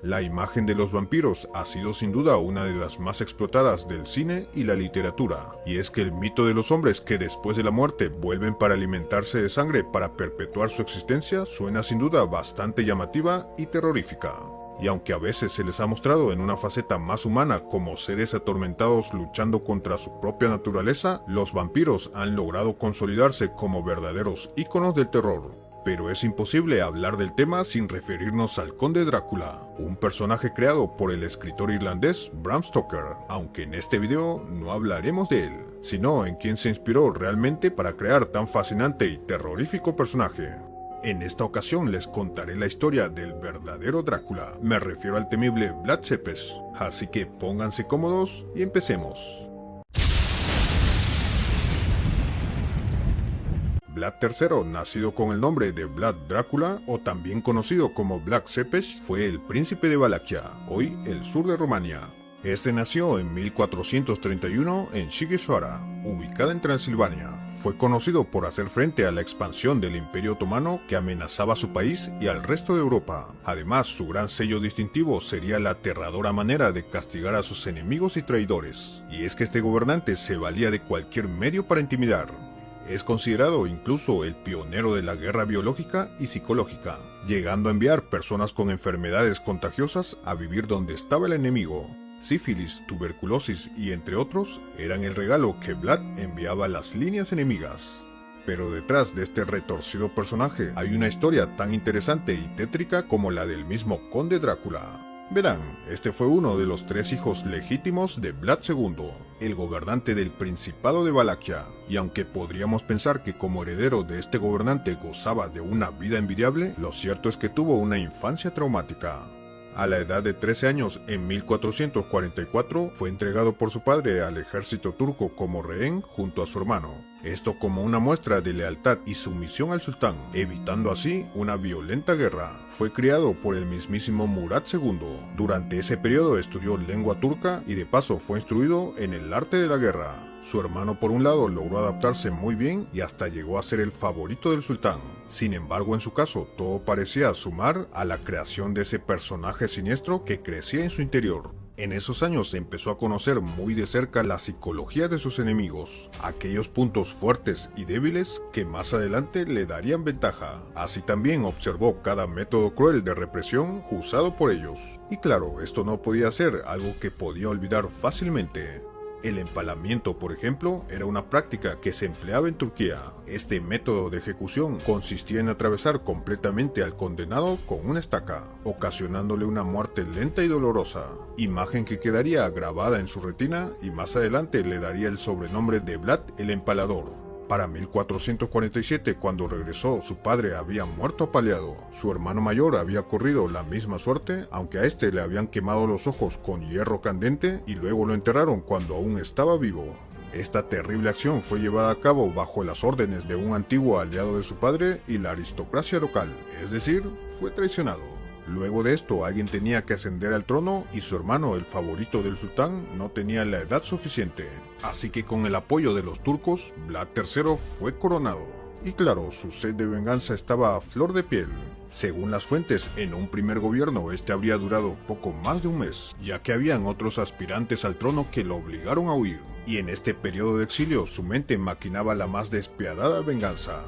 La imagen de los vampiros ha sido sin duda una de las más explotadas del cine y la literatura, y es que el mito de los hombres que después de la muerte vuelven para alimentarse de sangre para perpetuar su existencia suena sin duda bastante llamativa y terrorífica. Y aunque a veces se les ha mostrado en una faceta más humana como seres atormentados luchando contra su propia naturaleza, los vampiros han logrado consolidarse como verdaderos íconos del terror. Pero es imposible hablar del tema sin referirnos al Conde Drácula, un personaje creado por el escritor irlandés Bram Stoker, aunque en este video no hablaremos de él, sino en quien se inspiró realmente para crear tan fascinante y terrorífico personaje. En esta ocasión les contaré la historia del verdadero Drácula, me refiero al temible Vlad Tepes, así que pónganse cómodos y empecemos. Vlad III, nacido con el nombre de Vlad Drácula, o también conocido como Vlad Tepes, fue el príncipe de Valaquia, hoy el sur de Rumania. Este nació en 1431 en Sighisoara, ubicada en Transilvania. Fue conocido por hacer frente a la expansión del Imperio Otomano que amenazaba a su país y al resto de Europa. Además, su gran sello distintivo sería la aterradora manera de castigar a sus enemigos y traidores. Y es que este gobernante se valía de cualquier medio para intimidar. Es considerado incluso el pionero de la guerra biológica y psicológica, llegando a enviar personas con enfermedades contagiosas a vivir donde estaba el enemigo. Sífilis, tuberculosis y entre otros eran el regalo que Vlad enviaba a las líneas enemigas. Pero detrás de este retorcido personaje hay una historia tan interesante y tétrica como la del mismo Conde Drácula. Verán, este fue uno de los 3 hijos legítimos de Vlad II, el gobernante del Principado de Valaquia, y aunque podríamos pensar que como heredero de este gobernante gozaba de una vida envidiable, lo cierto es que tuvo una infancia traumática. A la edad de 13 años, en 1444, fue entregado por su padre al ejército turco como rehén junto a su hermano. Esto como una muestra de lealtad y sumisión al sultán, evitando así una violenta guerra. Fue criado por el mismísimo Murat II. Durante ese periodo estudió lengua turca y de paso fue instruido en el arte de la guerra. Su hermano por un lado logró adaptarse muy bien y hasta llegó a ser el favorito del sultán. Sin embargo, en su caso, todo parecía sumar a la creación de ese personaje siniestro que crecía en su interior. En esos años empezó a conocer muy de cerca la psicología de sus enemigos, aquellos puntos fuertes y débiles que más adelante le darían ventaja. Así también observó cada método cruel de represión usado por ellos. Y claro, esto no podía ser algo que podía olvidar fácilmente. El empalamiento, por ejemplo, era una práctica que se empleaba en Turquía. Este método de ejecución consistía en atravesar completamente al condenado con una estaca, ocasionándole una muerte lenta y dolorosa, imagen que quedaría grabada en su retina y más adelante le daría el sobrenombre de Vlad el Empalador. Para 1447, cuando regresó, su padre había muerto apaleado. Su hermano mayor había corrido la misma suerte, aunque a este le habían quemado los ojos con hierro candente y luego lo enterraron cuando aún estaba vivo. Esta terrible acción fue llevada a cabo bajo las órdenes de un antiguo aliado de su padre y la aristocracia local, es decir, fue traicionado. Luego de esto, alguien tenía que ascender al trono y su hermano, el favorito del sultán, no tenía la edad suficiente. Así que con el apoyo de los turcos, Vlad III fue coronado. Y claro, su sed de venganza estaba a flor de piel. Según las fuentes, en un primer gobierno este habría durado poco más de un mes, ya que habían otros aspirantes al trono que lo obligaron a huir. Y en este periodo de exilio, su mente maquinaba la más despiadada venganza.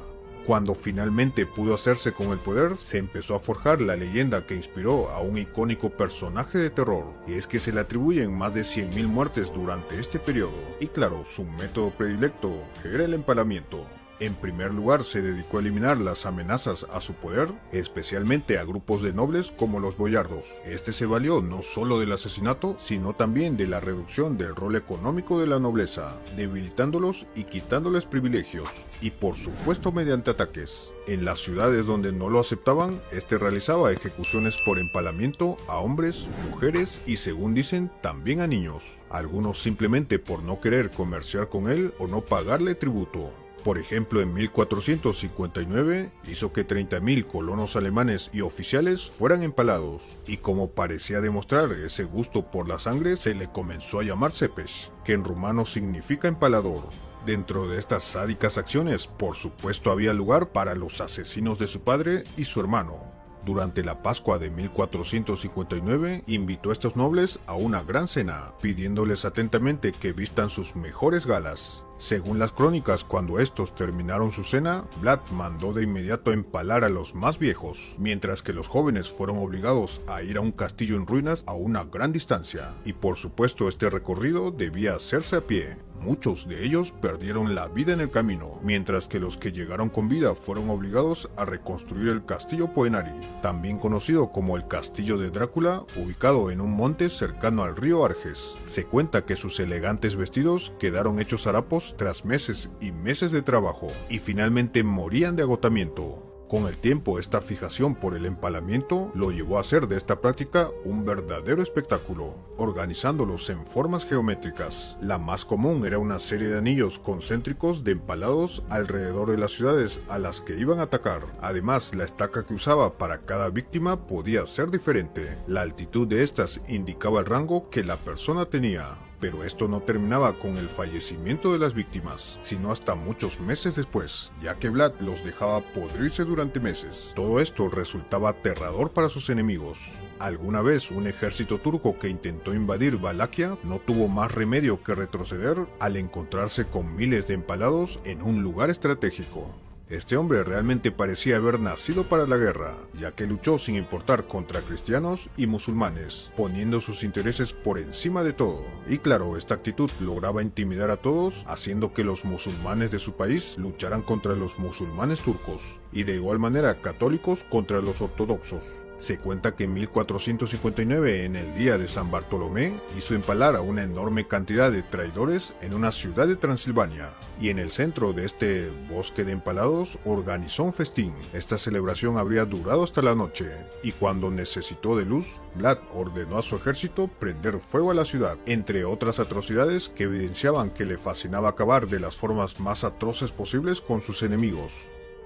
Cuando finalmente pudo hacerse con el poder, se empezó a forjar la leyenda que inspiró a un icónico personaje de terror, y es que se le atribuyen más de 100.000 muertes durante este periodo, y claro, su método predilecto era el empalamiento. En primer lugar, se dedicó a eliminar las amenazas a su poder, especialmente a grupos de nobles como los boyardos. Este se valió no solo del asesinato, sino también de la reducción del rol económico de la nobleza, debilitándolos y quitándoles privilegios, y por supuesto mediante ataques. En las ciudades donde no lo aceptaban, este realizaba ejecuciones por empalamiento a hombres, mujeres y, según dicen, también a niños, algunos simplemente por no querer comerciar con él o no pagarle tributo. Por ejemplo, en 1459 hizo que 30.000 colonos alemanes y oficiales fueran empalados, y como parecía demostrar ese gusto por la sangre, se le comenzó a llamar Cepes, que en rumano significa empalador. Dentro de estas sádicas acciones, por supuesto había lugar para los asesinos de su padre y su hermano. Durante la Pascua de 1459, invitó a estos nobles a una gran cena, pidiéndoles atentamente que vistan sus mejores galas. Según las crónicas, cuando estos terminaron su cena, Vlad mandó de inmediato empalar a los más viejos, mientras que los jóvenes fueron obligados a ir a un castillo en ruinas a una gran distancia, y por supuesto este recorrido debía hacerse a pie. Muchos de ellos perdieron la vida en el camino, mientras que los que llegaron con vida fueron obligados a reconstruir el castillo Poenari, también conocido como el Castillo de Drácula, ubicado en un monte cercano al río Arges. Se cuenta que sus elegantes vestidos quedaron hechos harapos tras meses y meses de trabajo, y finalmente morían de agotamiento. Con el tiempo, esta fijación por el empalamiento lo llevó a hacer de esta práctica un verdadero espectáculo, organizándolos en formas geométricas. La más común era una serie de anillos concéntricos de empalados alrededor de las ciudades a las que iban a atacar. Además, la estaca que usaba para cada víctima podía ser diferente. La altitud de estas indicaba el rango que la persona tenía. Pero esto no terminaba con el fallecimiento de las víctimas, sino hasta muchos meses después, ya que Vlad los dejaba podrirse durante meses. Todo esto resultaba aterrador para sus enemigos. Alguna vez un ejército turco que intentó invadir Valaquia no tuvo más remedio que retroceder al encontrarse con miles de empalados en un lugar estratégico. Este hombre realmente parecía haber nacido para la guerra, ya que luchó sin importar contra cristianos y musulmanes, poniendo sus intereses por encima de todo. Y claro, esta actitud lograba intimidar a todos, haciendo que los musulmanes de su país lucharan contra los musulmanes turcos, y de igual manera católicos contra los ortodoxos. Se cuenta que en 1459, en el día de San Bartolomé, hizo empalar a una enorme cantidad de traidores en una ciudad de Transilvania, y en el centro de este bosque de empalados organizó un festín. Esta celebración habría durado hasta la noche, y cuando necesitó de luz, Vlad ordenó a su ejército prender fuego a la ciudad, entre otras atrocidades que evidenciaban que le fascinaba acabar de las formas más atroces posibles con sus enemigos.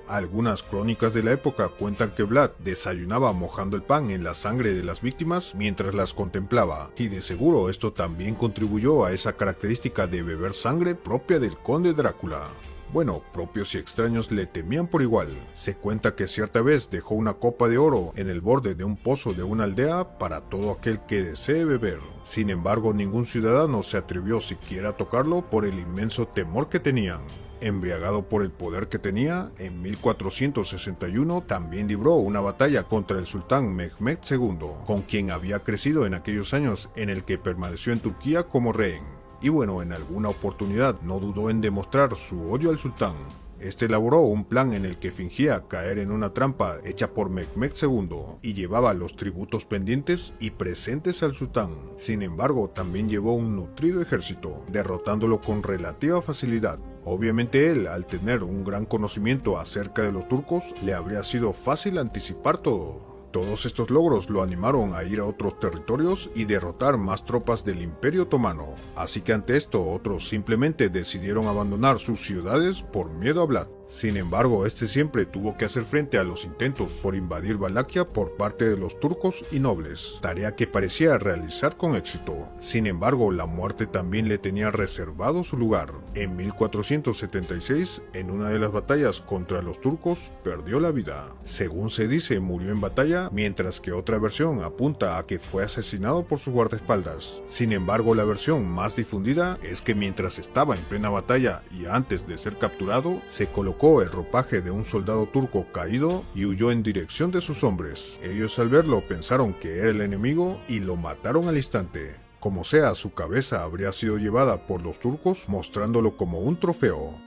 Algunas crónicas de la época cuentan que Vlad desayunaba mojando el pan en la sangre de las víctimas mientras las contemplaba, y de seguro esto también contribuyó a esa característica de beber sangre propia del conde Drácula. Bueno, propios y extraños le temían por igual. Se cuenta que cierta vez dejó una copa de oro en el borde de un pozo de una aldea para todo aquel que desee beber. Sin embargo, ningún ciudadano se atrevió siquiera a tocarlo por el inmenso temor que tenían. Embriagado por el poder que tenía, en 1461 también libró una batalla contra el sultán Mehmed II, con quien había crecido en aquellos años en el que permaneció en Turquía como rehén. Y bueno, en alguna oportunidad no dudó en demostrar su odio al sultán. Este elaboró un plan en el que fingía caer en una trampa hecha por Mehmed II y llevaba los tributos pendientes y presentes al sultán. Sin embargo, también llevó un nutrido ejército, derrotándolo con relativa facilidad. Obviamente él, al tener un gran conocimiento acerca de los turcos, le habría sido fácil anticipar todo. Todos estos logros lo animaron a ir a otros territorios y derrotar más tropas del Imperio Otomano. Así que ante esto, otros simplemente decidieron abandonar sus ciudades por miedo a Vlad. Sin embargo, este siempre tuvo que hacer frente a los intentos por invadir Valaquia por parte de los turcos y nobles, tarea que parecía realizar con éxito. Sin embargo, la muerte también le tenía reservado su lugar. En 1476, en una de las batallas contra los turcos, perdió la vida. Según se dice, murió en batalla, mientras que otra versión apunta a que fue asesinado por sus guardaespaldas. Sin embargo, la versión más difundida es que mientras estaba en plena batalla y antes de ser capturado, se colocó el ropaje de un soldado turco caído y huyó en dirección de sus hombres. Ellos al verlo pensaron que era el enemigo y lo mataron al instante. Como sea, su cabeza habría sido llevada por los turcos mostrándolo como un trofeo.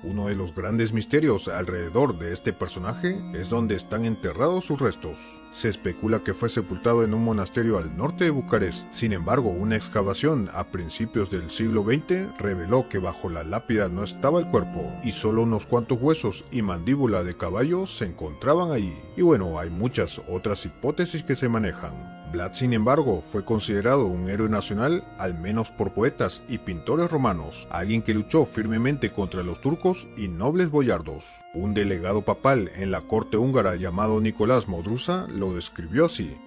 Uno de los grandes misterios alrededor de este personaje es donde están enterrados sus restos. Se especula que fue sepultado en un monasterio al norte de Bucarest. Sin embargo, una excavación a principios del siglo XX reveló que bajo la lápida no estaba el cuerpo, y solo unos cuantos huesos y mandíbula de caballo se encontraban ahí. Y bueno, hay muchas otras hipótesis que se manejan. Vlad, sin embargo, fue considerado un héroe nacional, al menos por poetas y pintores romanos, alguien que luchó firmemente contra los turcos y nobles boyardos. Un delegado papal en la corte húngara llamado Nicolás Modrusa lo describió así: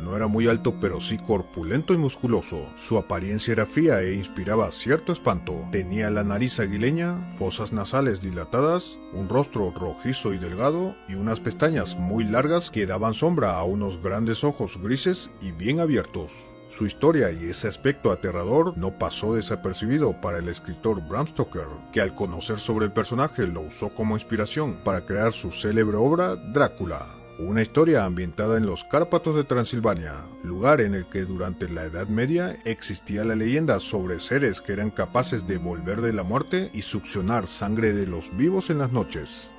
No era muy alto, pero sí corpulento y musculoso. Su apariencia era fría e inspiraba cierto espanto. Tenía la nariz aguileña, fosas nasales dilatadas, un rostro rojizo y delgado y unas pestañas muy largas que daban sombra a unos grandes ojos grises y bien abiertos. Su historia y ese aspecto aterrador no pasó desapercibido para el escritor Bram Stoker, que al conocer sobre el personaje lo usó como inspiración para crear su célebre obra Drácula. Una historia ambientada en los Cárpatos de Transilvania, lugar en el que durante la Edad Media existía la leyenda sobre seres que eran capaces de volver de la muerte y succionar sangre de los vivos en las noches.